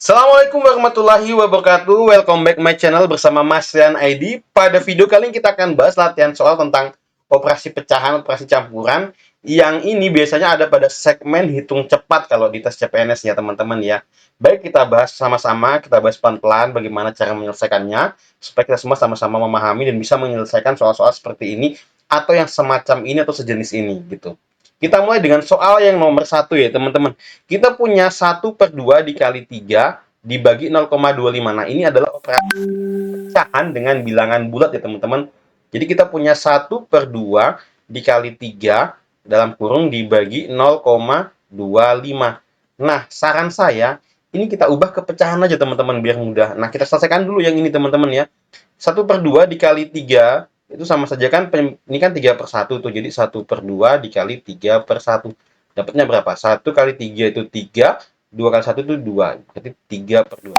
Assalamualaikum warahmatullahi wabarakatuh. Welcome back my channel bersama Mas Rian ID. Pada video kali ini kita akan bahas latihan soal tentang operasi pecahan, operasi campuran. Yang ini biasanya ada pada segmen hitung cepat kalau di tes CPNS ya teman-teman ya. Baik, kita bahas sama-sama, kita bahas pelan-pelan bagaimana cara menyelesaikannya supaya kita semua sama-sama memahami dan bisa menyelesaikan soal-soal seperti ini atau yang semacam ini atau sejenis ini gitu. Kita mulai dengan soal yang nomor satu ya teman-teman. Kita punya 1/2 dikali 3 dibagi 0,25. Nah, ini adalah operasi pecahan dengan bilangan bulat ya teman-teman. Jadi kita punya 1/2 dikali 3 dalam kurung dibagi 0,25. Nah, saran saya ini kita ubah ke pecahan aja teman-teman biar mudah. Nah, kita selesaikan dulu yang ini teman-teman ya. 1/2 dikali 3 itu sama saja kan, ini kan 3/1 tuh, jadi 1/2 dikali 3/1 dapatnya berapa? 1 kali 3 itu 3, 2 kali 1 itu 2, berarti 3/2.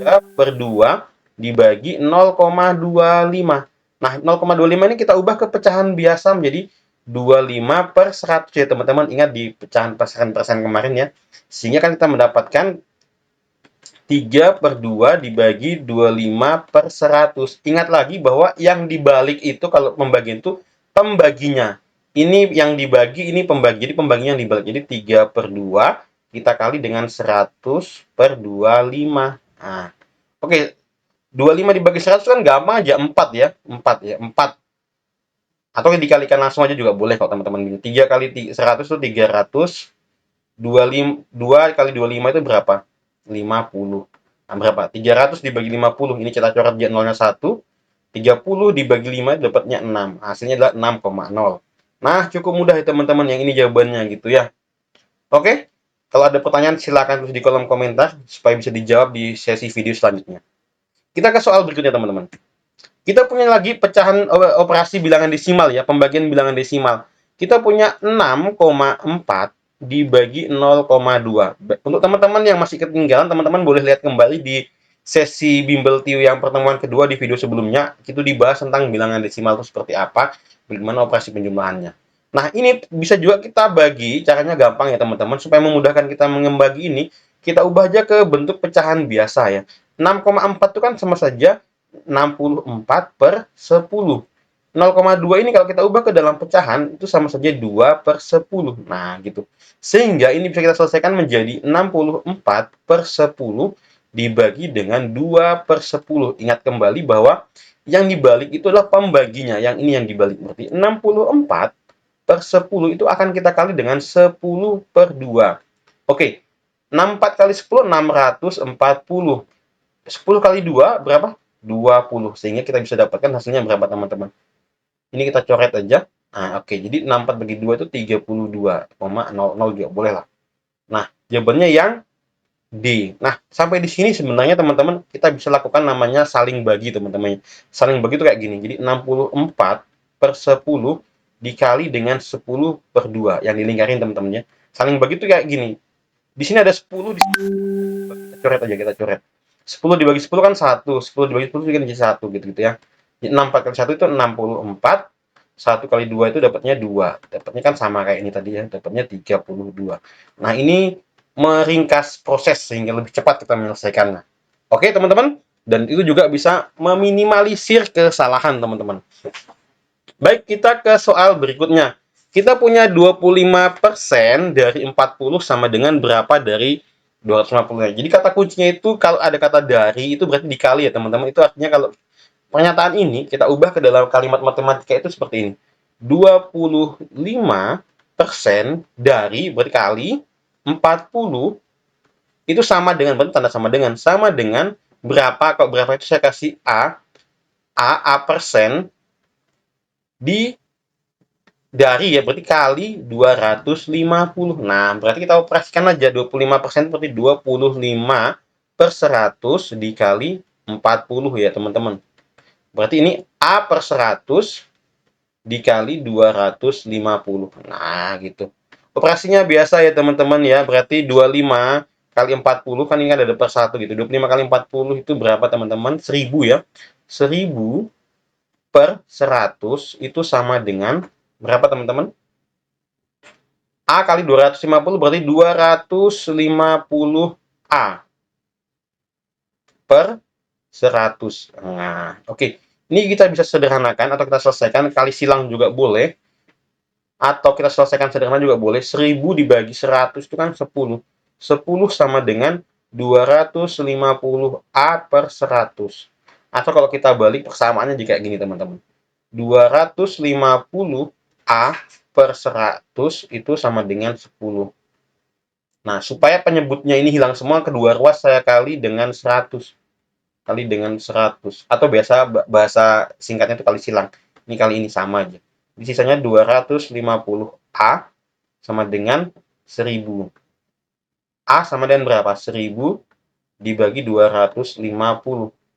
3/2 dibagi 0,25. Nah, 0,25 ini kita ubah ke pecahan biasa menjadi 25/100 ya teman-teman. Ingat di pecahan persen-persen kemarin ya. Sehingga kan kita mendapatkan 3/2 dibagi 25/100. Ingat lagi bahwa yang dibalik itu kalau pembagian itu pembaginya. Ini yang dibagi, ini pembagi. Jadi pembaginya yang dibalik. Jadi 3/2 kita kali dengan 100/25. Nah, oke. 25 dibagi 100 kan gampang aja. 4 ya. 4 ya. 4. Atau dikalikan langsung aja juga boleh kalau teman-teman. 3 kali 100 itu 300. 2 kali 25 itu berapa? 50. Nah, berapa? 300 dibagi 50. Ini kita coret dia nolnya 1. 30 dibagi 5 dapatnya 6. Hasilnya adalah 6,0. Nah, cukup mudah ya teman-teman. Yang ini jawabannya gitu ya. Oke? Kalau ada pertanyaan silakan tulis di kolom komentar supaya bisa dijawab di sesi video selanjutnya. Kita ke soal berikutnya teman-teman. Kita punya lagi pecahan operasi bilangan desimal ya, pembagian bilangan desimal. Kita punya 6,4 dibagi 0,2. Untuk teman-teman yang masih ketinggalan, teman-teman boleh lihat kembali di sesi bimbel TIU yang pertemuan kedua di video sebelumnya. Itu dibahas tentang bilangan desimal itu seperti apa, bagaimana operasi penjumlahannya. Nah, ini bisa juga kita bagi, caranya gampang ya teman-teman, supaya memudahkan kita membagi ini, kita ubah aja ke bentuk pecahan biasa ya. 6,4 itu kan sama saja 64/10. 0,2 ini kalau kita ubah ke dalam pecahan itu sama saja 2/10. Nah, gitu. Sehingga ini bisa kita selesaikan menjadi 64/10 dibagi dengan 2/10. Ingat kembali bahwa yang dibalik itu adalah pembaginya. Yang ini yang dibalik. Berarti 64/10 itu akan kita kali dengan 10/2. Oke. 64 kali 10, 640. 10 kali 2 berapa? 20. Sehingga kita bisa dapatkan hasilnya berapa teman-teman? Ini kita coret aja. Nah, oke. Jadi 64 bagi 2 itu 32,00 juga boleh lah. Nah, jawabannya yang D. Nah, sampai di sini sebenarnya teman-teman kita bisa lakukan namanya saling bagi teman-teman. Saling bagi itu kayak gini. Jadi 64/10 dikali dengan 10/2 yang dilingkarin teman-teman ya. Saling bagi itu kayak gini. Di sini ada 10, di sini kita coret aja, kita coret. 10 dibagi 10 kan 1, 10 dibagi 10 kan jadi 1 gitu-gitu ya. Jadi 64 kali 1 itu 64, 1 kali 2 itu dapatnya 2. Dapatnya kan sama kayak ini tadi ya, dapatnya 32. Nah, ini meringkas proses sehingga lebih cepat kita menyelesaikannya. Oke, teman-teman? Dan itu juga bisa meminimalisir kesalahan, teman-teman. Baik, kita ke soal berikutnya. Kita punya 25% dari 40 sama dengan berapa dari 250. Jadi kata kuncinya itu kalau ada kata dari itu berarti dikali ya teman-teman. Itu artinya kalau pernyataan ini kita ubah ke dalam kalimat matematika itu seperti ini. 25% dari berarti kali 40 itu sama dengan, berarti tanda sama dengan berapa, kalau berapa itu saya kasih A persen di dari ya berarti kali 250. Nah, berarti kita operasikan aja 25% berarti 25/100 dikali 40 ya, teman-teman. Berarti ini A/100 dikali 250. Nah, gitu. Operasinya biasa ya, teman-teman ya. Berarti 25 kali 40 kan ini ada per 1 gitu. 25 kali 40 itu berapa, teman-teman? 1000 ya. 1000/100 itu sama dengan berapa, teman-teman? A kali 250 berarti 250 A. per 100. Nah, oke. Ini kita bisa sederhanakan atau kita selesaikan kali silang juga boleh. Atau kita selesaikan sederhana juga boleh. 1000 dibagi 100 itu kan 10. 10 sama dengan 250A per 100. Atau kalau kita balik persamaannya jika gini teman-teman. 250A per 100 itu sama dengan 10. Nah, supaya penyebutnya ini hilang semua, kedua ruas saya kali dengan 100. Kali dengan 100. Atau biasa bahasa singkatnya itu kali silang. Ini kali ini sama aja. Di sisanya 250A sama dengan 1000. A sama dengan berapa? 1000 dibagi 250.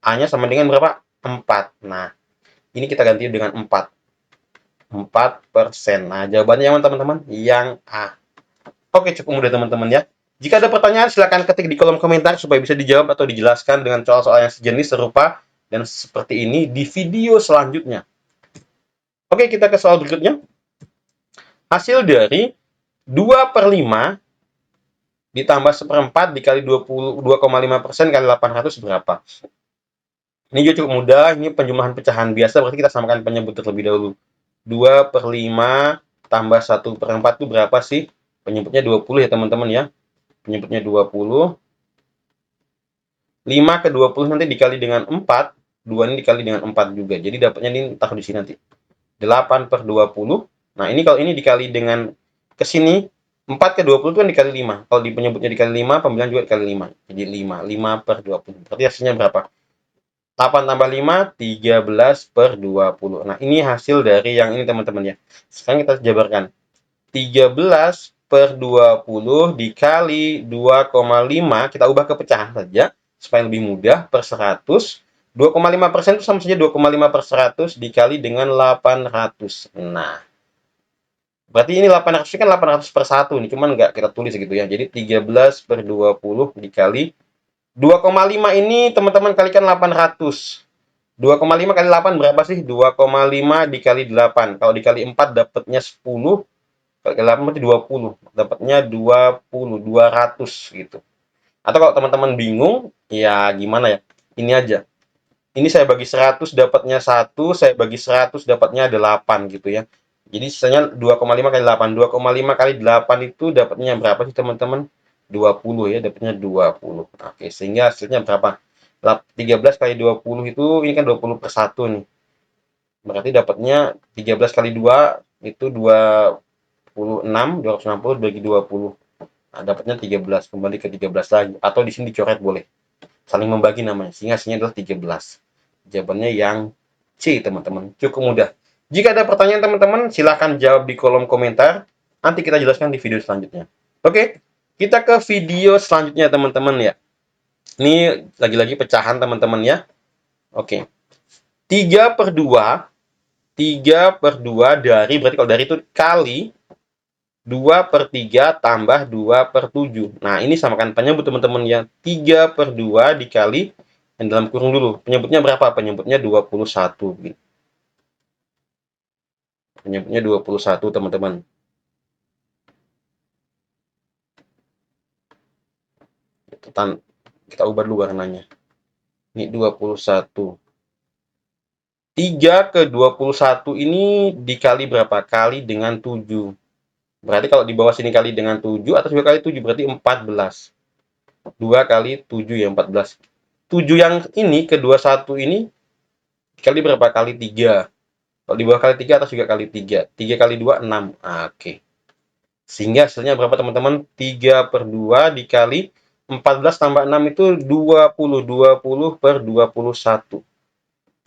A-nya sama dengan berapa? 4. Nah, ini kita ganti dengan 4. 4%. Nah, jawabannya yang teman-teman? Yang A. Oke, cukup mudah teman-teman ya. Jika ada pertanyaan, silakan ketik di kolom komentar supaya bisa dijawab atau dijelaskan dengan soal-soal yang sejenis serupa dan seperti ini di video selanjutnya. Oke, kita ke soal berikutnya. Hasil dari 2/5 ditambah 1/4 dikali 2,5% kali 800 berapa? Ini juga cukup mudah, ini penjumlahan pecahan biasa, berarti kita samakan penyebut terlebih dahulu. 2/5 tambah 1/4 itu berapa sih? Penyebutnya 20 ya teman-teman ya. Penyebutnya 20. 5 ke 20 nanti dikali dengan 4. 2 ini dikali dengan 4 juga. Jadi dapatnya ini taruh di sini nanti. 8/20. Nah, ini kalau ini dikali dengan ke sini 4 ke 20 itu kan dikali 5. Kalau di penyebutnya dikali 5, pembilang juga dikali 5. Jadi 5/20. Berarti hasilnya berapa? 8 tambah 5, 13/20. Nah, ini hasil dari yang ini teman-teman ya. Sekarang kita jabarkan. 13/20 dikali 2,5, kita ubah ke pecahan saja, supaya lebih mudah, per 100. 2,5% itu sama saja 2,5 per 100 dikali dengan 800. Nah, berarti ini 800 ini kan 800 per 1 nih, cuman nggak kita tulis gitu ya. Jadi 13/20 dikali 2,5 ini teman-teman kalikan 800. 2,5 kali 8 berapa sih? 2,5 dikali 8. Kalau dikali 4 dapatnya 10. Kali 8 berarti 20. Dapatnya 20, 200 gitu. Atau kalau teman-teman bingung, ya gimana ya? Ini aja. Ini saya bagi 100 dapatnya 1, saya bagi 100 dapatnya 8 gitu ya. Jadi sisanya 2,5 kali 8. 2,5 kali 8 itu dapatnya berapa sih teman-teman? 20 ya, dapatnya 20. Oke, sehingga hasilnya berapa? 13 kali 20 itu, ini kan 20 per 1 nih. Berarti dapatnya 13 kali 2 itu 26, 260 bagi 20. Nah, dapatnya 13, kembali ke 13 lagi. Atau di sini dicoret boleh. Saling membagi namanya, sehingga hasilnya adalah 13. Jawabannya yang C, teman-teman. Cukup mudah. Jika ada pertanyaan teman-teman, silahkan jawab di kolom komentar. Nanti kita jelaskan di video selanjutnya. Oke, kita ke video selanjutnya teman-teman ya. Ini lagi-lagi pecahan teman-teman ya. Oke. 3/2. 3/2 dari, berarti kalau dari itu kali 2/3 tambah 2/7. Nah, ini samakan penyebut teman-teman ya. 3/2 dikali, yang dalam kurung dulu. Penyebutnya berapa? Penyebutnya 21. Penyebutnya 21 teman-teman. Kita ubah dulu warnanya. Ini 21. 3 ke 21 ini dikali berapa? Kali dengan 7. Berarti kalau di bawah sini kali dengan 7, atas juga kali 7, berarti 14. 2 kali 7 ya, 14. 7 yang ini, ke 21 ini, kali berapa? Kali 3. Kalau di bawah kali 3, atas juga kali 3. 3 kali 2, 6. Oke. Sehingga hasilnya berapa teman-teman? 3/2 dikali 14 tambah 6 itu 20. 20/21.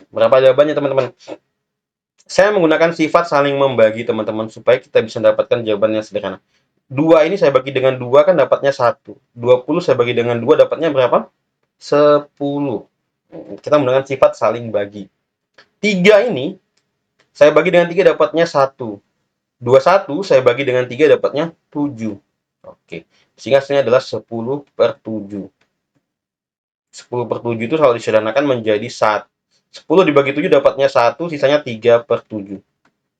Berapa jawabannya teman-teman? Saya menggunakan sifat saling membagi teman-teman, supaya kita bisa mendapatkan jawaban yang sederhana. 2 ini saya bagi dengan 2 kan dapatnya 1. 20 saya bagi dengan 2 dapatnya berapa? 10. Kita menggunakan sifat saling bagi. 3 ini saya bagi dengan 3 dapatnya 1. 21 saya bagi dengan 3 dapatnya 7. Oke. Sehingga hasilnya adalah 10/7. 10/7 itu kalau disederhanakan menjadi 1. 10 dibagi 7 dapatnya 1, sisanya 3/7.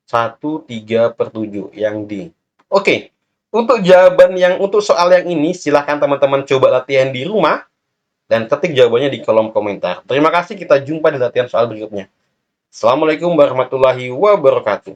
1 3/7 yang D. Oke. Untuk jawaban yang untuk soal yang ini silahkan teman-teman coba latihan di rumah. dan ketik jawabannya di kolom komentar. Terima kasih, kita jumpa di latihan soal berikutnya. Assalamualaikum warahmatullahi wabarakatuh.